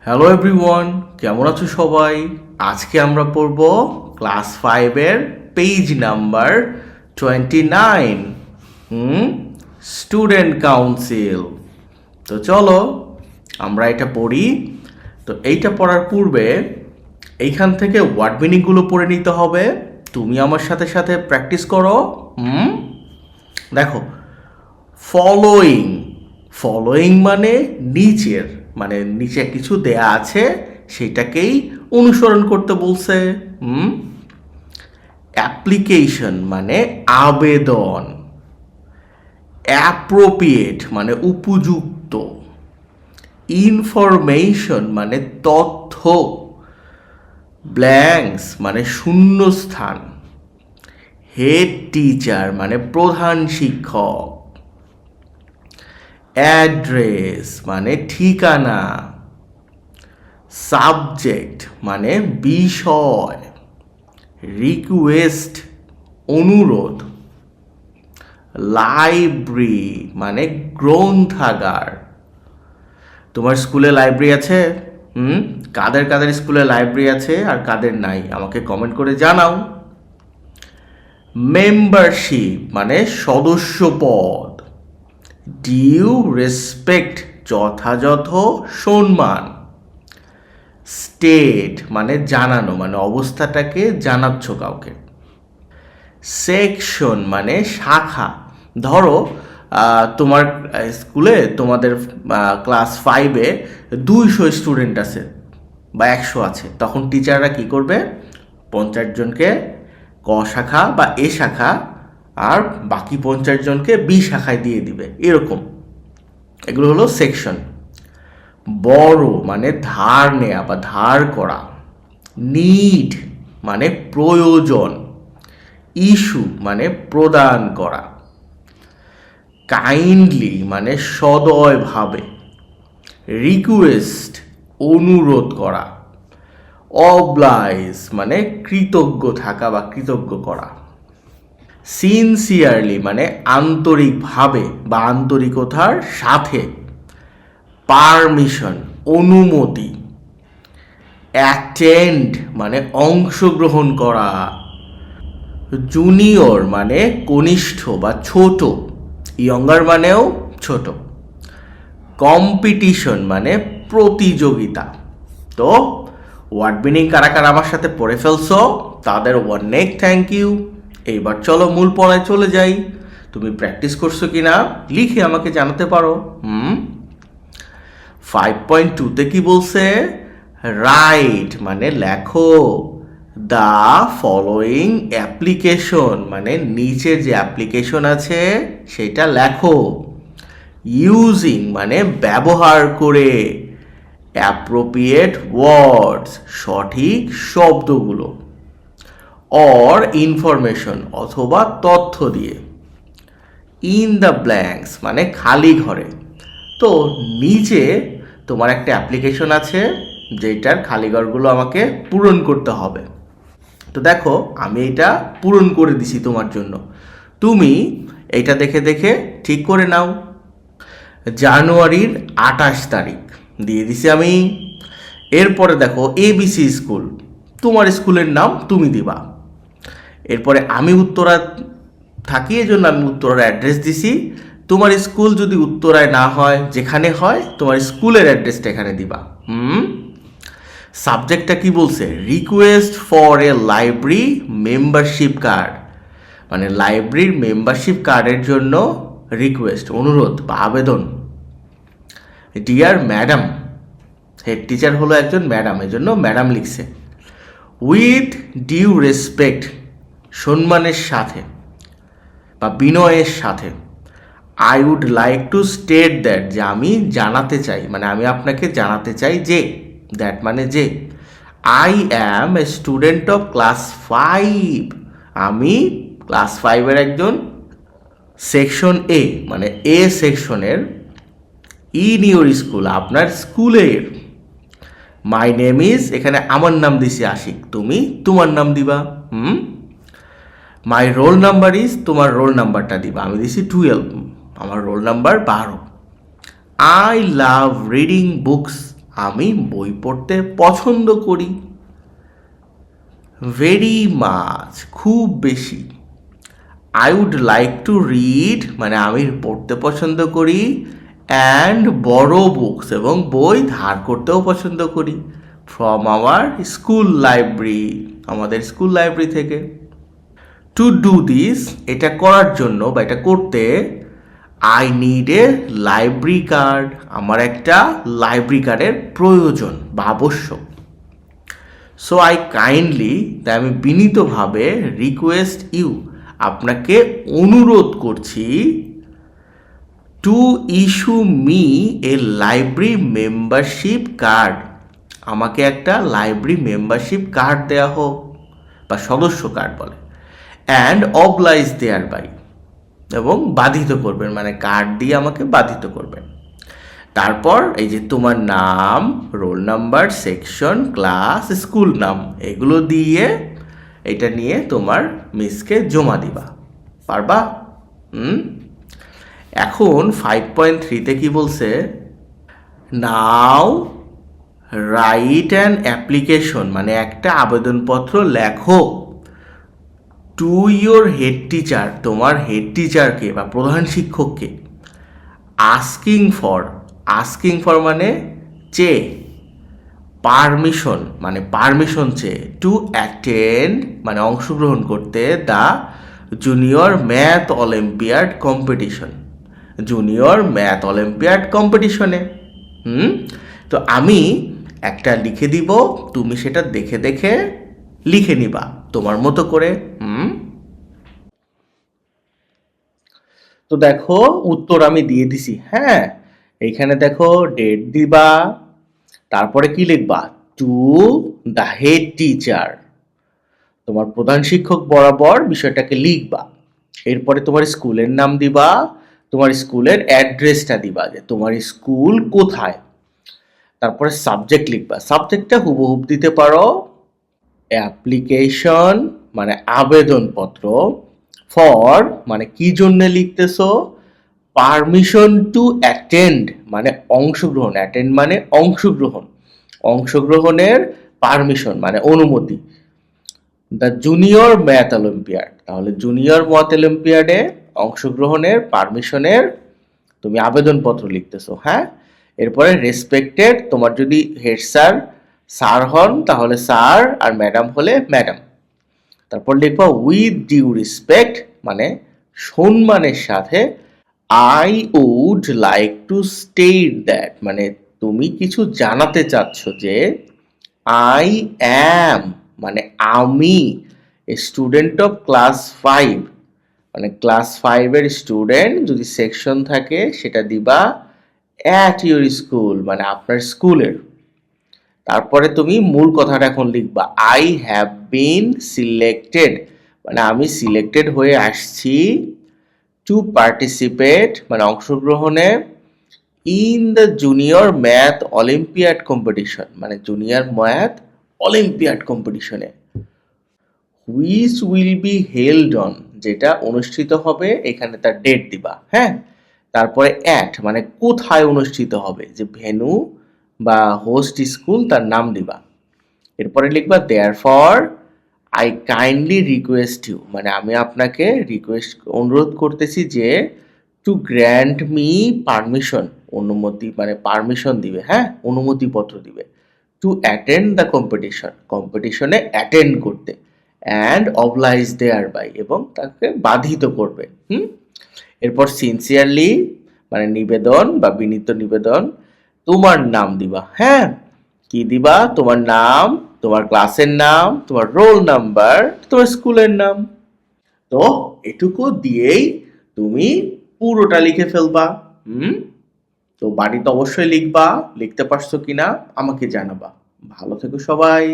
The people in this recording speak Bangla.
হ্যালো এভরিওয়ান, কেমন আছো সবাই? আজকে আমরা পড়ব ক্লাস 5-এর পেজ নাম্বার 29, স্টুডেন্ট কাউন্সিল। তো চলো আমরা এটা পড়ি। তো এইটা পড়ার পূর্বে এইখান থেকে ওয়ার্ড মিনিংগুলো পড়ে নিতে হবে। তুমি আমার সাথে সাথে প্র্যাকটিস করো। দেখো, ফলোয়িং ফলোয়িং মানে নিচের, মানে নিচে কিছু দেয়া আছে সেটাকেই অনুসরণ করতে বলছে। অ্যাপ্লিকেশন মানে আবেদন। অ্যাপ্রোপ্রিয়েট মানে উপযুক্ত। ইনফরমেশন মানে তথ্য। ব্ল্যাঙ্কস মানে শূন্যস্থান। হেড টিচার মানে প্রধান শিক্ষক। অ্যাড্রেস মানে ঠিকানা। সাবজেক্ট মানে বিষয়। রিকোয়েস্ট অনুরোধ। লাইব্রেরি মানে গ্রন্থাগার। তোমার স্কুলে লাইব্রেরি আছে? কাদের কাদের স্কুলে লাইব্রেরি আছে আর কাদের নাই আমাকে কমেন্ট করে জানাও। মেম্বারশিপ মানে সদস্যপদ। ডিউ রেসপেক্ট যথাযথ সম্মান। স্টেট মানে জানানো, মানে অবস্থাটাকে জানাচ্ছ কাউকে। সেকশন মানে শাখা। ধরো তোমার স্কুলে তোমাদের ক্লাস 5-এ 200 স্টুডেন্ট আছে বা 100 আছে, তখন টিচাররা কি করবে? 50 জনকে ক শাখা বা এ শাখা আর বাকি 50 জনকে বি শাখায় দিয়ে দিবে, এরকম। এগুলো হলো সেকশন। বড় মানে ধার নেয়া বা ধার করা। নিড মানে প্রয়োজন। ইস্যু মানে প্রদান করা। কাইন্ডলি মানে সদয়ভাবে। রিকোয়েস্ট অনুরোধ করা। অবলাইজ মানে কৃতজ্ঞ থাকা বা কৃতজ্ঞ করা। সিনসিয়ারলি মানে আন্তরিকভাবে বা আন্তরিকতার সাথে। পারমিশন অনুমতি। অ্যাটেন্ড মানে অংশগ্রহণ করা। জুনিয়র মানে কনিষ্ঠ বা ছোট। ইয়ঙ্গার মানেও ছোট। কম্পিটিশন মানে প্রতিযোগিতা। তো ওয়ার্ড মিনিং কারা কারা আমার সাথে পড়ে ফেলছো তাদের অনেক থ্যাংক ইউ। এইবার চলো মূল পড়ায় চলে যাই। তুমি প্র্যাকটিস করছো কিনা লিখে আমাকে জানাতে পারো। 5.2-তে কি বলছে? রাইট মানে লেখো। দ্য ফলোয়িং অ্যাপ্লিকেশন মানে নিচে যে অ্যাপ্লিকেশন আছে সেটা লেখো। ইউজিং মানে ব্যবহার করে। অ্যাপ্রোপ্রিয়েট ওয়ার্ডস সঠিক শব্দগুলো। অর ইনফরমেশন অথবা তথ্য দিয়ে। ইন দ্য ব্ল্যাঙ্কস মানে খালি ঘরে। তো নিচে তোমার একটা অ্যাপ্লিকেশন আছে যেটার খালি ঘরগুলো আমাকে পূরণ করতে হবে। তো দেখো আমি এটা পূরণ করে দিছি তোমার জন্য, তুমি এইটা দেখে দেখে ঠিক করে নাও। জানুয়ারির 28 তারিখ দিয়ে দিছি আমি। এরপরে দেখো ABC স্কুল, তোমার স্কুলের নাম তুমি দিবা। এরপরে আমি উত্তরা থাকি এই জন্য আমি উত্তরার অ্যাড্রেস দিছি। তোমার স্কুল যদি উত্তরায় না হয়, যেখানে হয় তোমার স্কুলের অ্যাড্রেসটা এখানে দিবা। সাবজেক্টটা কি বলছে? Request for a library membership card, মানে লাইব্রেরির মেম্বারশিপ কার্ডের জন্য রিকোয়েস্ট অনুরোধ বা আবেদন। ডিয়ার ম্যাডাম, হেড টিচার হলো একজন ম্যাডাম, এই জন্য ম্যাডাম লিখছে। উইথ ডিউ রেসপেক্ট সম্মানের সাথে বা বিনয়ের সাথে। I would like to state that যে আমি জানাতে চাই, মানে আমি আপনাকে জানাতে চাই যে, দ্যাট মানে যে। I am a student of class 5, আমি ক্লাস 5-এর একজন সেকশন এ মানে এ সেকশনের। ইন ইউর স্কুল আপনার স্কুলের। মাই নেম ইজ, এখানে আমার নাম দিছি আশিক, তুমি তোমার নাম দিবা। মাই রোল নাম্বার ইজ, তোমার রোল নাম্বারটা দিবা, আমি দিছি 12, আমার roll number 12। I love reading books, আমি বই পড়তে পছন্দ করি। ভেরি মাচ, খুব বেশি। I would like to read মানে আমি পড়তে পছন্দ করি। অ্যান্ড বড় বুকস এবং বই ধার করতেও পছন্দ করি। ফ্রম আওয়ার স্কুল লাইব্রেরি, আমাদের স্কুল লাইব্রেরি থেকে। টু ডু দিস, এটা করার জন্য বা এটা করতে, I need a library card, আমার একটা লাইব্রেরি কার্ডের প্রয়োজন বা আবশ্যক। সো আই কাইন্ডলি, তাই আমি বিনীতভাবে রিকোয়েস্ট ইউ, আপনাকে অনুরোধ করছি, to issue me a library membership card, আমাকে একটা লাইব্রেরি মেম্বারশিপ কার্ড দেওয়া হোক বা সদস্য কার্ড বলে। অ্যান্ড অবলাইজ দেয়ার বাই, এবং বাধিত করবেন মানে কার্ড দিয়ে আমাকে বাধিত করবেন। তারপর এই যে তোমার নাম, roll number, section, class, school নাম, এগুলো দিয়ে এটা নিয়ে তোমার মিসকে জমা দিবা। পারবা? এখন 5.3-তে কি বলছে? নাও রাইট অ্যান অ্যাপ্লিকেশন মানে একটা আবেদনপত্র লেখো টু ইয়োর হেড টিচার, তোমার হেড টিচারকে বা প্রধান শিক্ষককে। আস্কিং ফর মানে চেয়ে, পারমিশন মানে পারমিশন চেয়ে, টু অ্যাটেন্ড মানে অংশগ্রহণ করতে the junior math olympiad competition, junior math olympiad কম্পিটিশনে। তো আমি একটা লিখে দিব, তুমি সেটা দেখে দেখে লিখে নিবা তোমার মতো করে। তো দেখো উত্তর আমি দিয়ে দিছি। হ্যাঁ, এইখানে দেখো ডেট দিবা, তারপরে কি লিখবা? টু দ্য হেড টিচার, তোমার প্রধান শিক্ষক বরাবর বিষয়টাকে লিখবা। এরপরে তোমার স্কুলের নাম দিবা, তোমার স্কুলের অ্যাড্রেসটা দিবা যে তোমার স্কুল কোথায়। তারপরে সাবজেক্ট লিখবা, সাবজেক্টটা হুবহুব দিতে পারো অ্যাপ্লিকেশন মানে আবেদনপত্র, ফর মানে কি জন্য লিখতেছো, পারমিশন টু অ্যাটেন্ড মানে অংশগ্রহণ, অ্যাটেন্ড মানে অংশগ্রহণ, অংশগ্রহণের পারমিশন মানে অনুমতি, দ্য জুনিয়র ম্যাথ অলিম্পিয়াড, তাহলে জুনিয়র ম্যাথ অলিম্পিয়াডে অংশগ্রহণের পারমিশনের তুমি আবেদনপত্র লিখতেছো। হ্যাঁ, এরপরে রেসপেক্টেড, তোমার যদি হেড স্যার স্যার হন তাহলে স্যার, আর ম্যাডাম হলে ম্যাডাম। তারপর লিখবা উইথ ডিউ রেসপেক্ট মানে সম্মানের সাথে, I would like to state that মানে তুমি কিছু জানাতে চাচ্ছ যে, আই অ্যাম মানে আমি, স্টুডেন্ট অফ ক্লাস 5 মানে ক্লাস 5-এর স্টুডেন্ট, যদি সেকশন থাকে সেটা দিবা অ্যাট ইউর স্কুল মানে আপনার স্কুলের। তারপরে তুমি মূল কথাটা এখন লিখবা, আই হ্যাভ বিন সিলেক্টেড মানে আমি সিলেক্টেড হয়ে আসছি, টু পার্টিসিপেট মানে অংশগ্রহণে, in the junior math olympiad competition মানে জুনিয়র ম্যাথ অলিম্পিয়াড কম্পিটিশনে, which will be held on যেটা অনুষ্ঠিত হবে, এখানে তার ডেট দিবা। হ্যাঁ, তারপরে অ্যাট মানে কোথায় অনুষ্ঠিত হবে, যে ভেন্যু বা হোস্ট স্কুল তার নাম দিবা। এরপরে লিখবা therefore I kindly request you মানে আমি আপনাকে অনুরোধ করতেছি যে, টু গ্র্যান্ট মি পারমিশন অনুমতি মানে পারমিশন দিবে, হ্যাঁ অনুমতিপত্র দিবে, টু অ্যাটেন্ড দ্য কম্পিটিশনে অ্যাটেন্ড করতে, অ্যান্ড অবলাইজ দেয়ার বাই এবং তাকে বাধিত করবে। এরপর সিনসিয়ারলি মানে নিবেদন বা বিনীত নিবেদন, তোমার নাম দিবা। হ্যাঁ, কি দিবা? তোমার নাম, তোমার ক্লাসের নাম, তোমার রোল নাম্বার, তোমার স্কুলের নাম। তো এটুকু দিয়েই তুমি পুরোটা লিখে ফেলবা। তো বাড়িতে অবশ্যই লিখবা, লিখতে পারছো কিনা আমাকে জানাবা। ভালো থেকো সবাই।